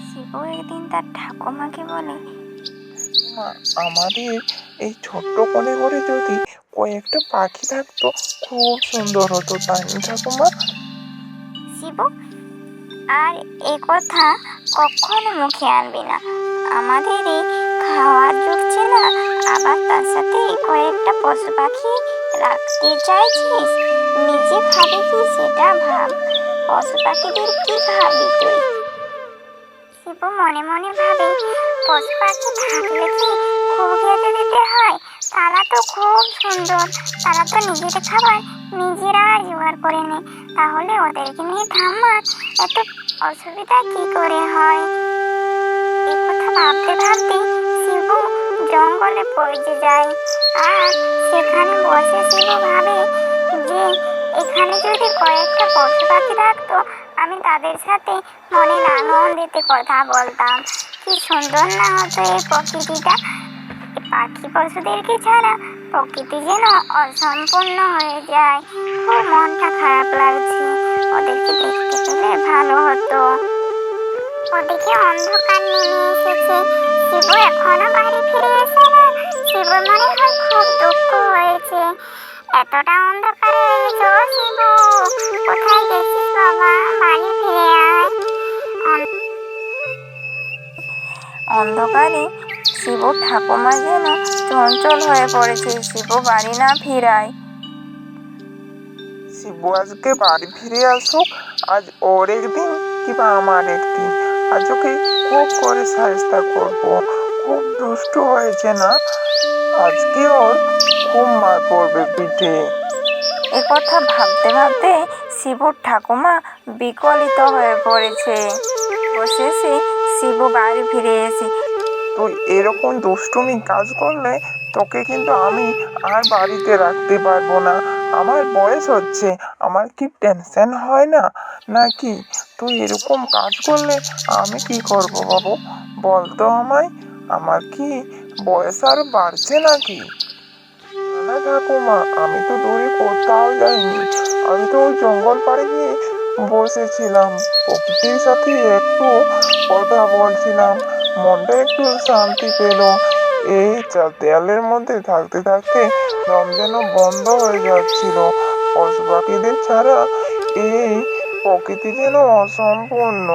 শিবু একদিন তার ঠাকুমাকে বলে, মা, আমাদের এই ছোট্ট কোণে করে যদি কয়েকটা পাখি থাকতো খুব সুন্দর হতো, তাই না ঠাকুমা? শিবু, আর এ কথা কখনো মুখে আনবি না। আমাদের এই খাওয়ার জুটছে না, আবার তার সাথে কয়েকটা পশু পাখি রাখতে চাইছিস? নিজে খাবি কি সেটা ভাব, পশু পাখিদের কি খাবি তুই? শিবু মনে মনে ভাবে, পশু পাখি থাকলে কি খুব খেতে দিতে হয়? তারা তো খুব সুন্দর, তারা তো নিজের খাবার নিজেরা জোগাড় করে নেয়, তাহলে ওদেরকে নিয়ে ঠাম্মার এত অসুবিধা কি করে হয়? এই কথা ভাবতে ভাবতে শিবু জঙ্গলে পৌঁছে যায়। আর সেখানে বসে শিবু ভাবে যে এখানে যদি কয়েকটা পশু পাখি থাকতো, আমি তাদের সাথে মনের আনন্দেতে কথা বলতাম। কি সুন্দর না হতো এই প্রকৃতিটা! এই পাখি পশুদেরকে ছাড়া প্রকৃতি যেন অসম্পূর্ণ হয়ে যায়। খুব মনটা খারাপ লাগছে, ওদেরকে দেখতে পেলে ভালো হতো। ওদিকে অন্ধকার নেমে এসেছে, শিবু এখনো বাড়ি ফিরে এসে না। শিবুর মনে হয় খুব দুঃখ হয়েছে। এতটা অন্ধকার হয়ে গেছে, ও শিবু কোথায় গেছিস বাবা? বাড়ি ফিরে আয়। অন্ধকারে শিবুর ঠাকুমা যেন চঞ্চল হয়ে পড়েছে। শিবু বাড়ি না ফিরায়। শিবু আজকে বাড়ি ফিরে আসুক, আজ ওর একদিন কিংবা আমার একদিন, আজ ওকে খুব করে সাহায্য করবো। খুব দুষ্টু হয়েছে না, আজকে ওর খুব মার পড়বে পিঠে। এ কথা ভাবতে ভাবতে শিবুর ঠাকুমা বিকলিত হয়ে পড়েছে। অবশেষে শিবু বাড়ি ফিরে এসে, তুই এরকম দুষ্টুমি কাজ করলে তোকে কিন্তু আমি আর বাড়িতে রাখতে পারবো না। আমার বয়স হচ্ছে, আমার কি টেনশন হয় না নাকি? তুই এরকম কাজ করলে আমি কি করব বাবু, বল তো আমায়। আমার কি বয়স আরো বাড়ছে নাকি? না ঠাকুমা, আমি তো দূরে কোথাও যাইনি, আমি তো ওই জঙ্গল পাড়ে গিয়ে বসেছিলাম, প্রকৃতির সাথে একটু কথা বলছিলাম, মনটা একটু শান্তি পেল। এই দেয়ালের মধ্যে থাকতে থাকতে দম যেন বন্ধ হয়ে যাচ্ছিল। পশু পাখিদের ছাড়া এই প্রকৃতি যেন অসম্পূর্ণ।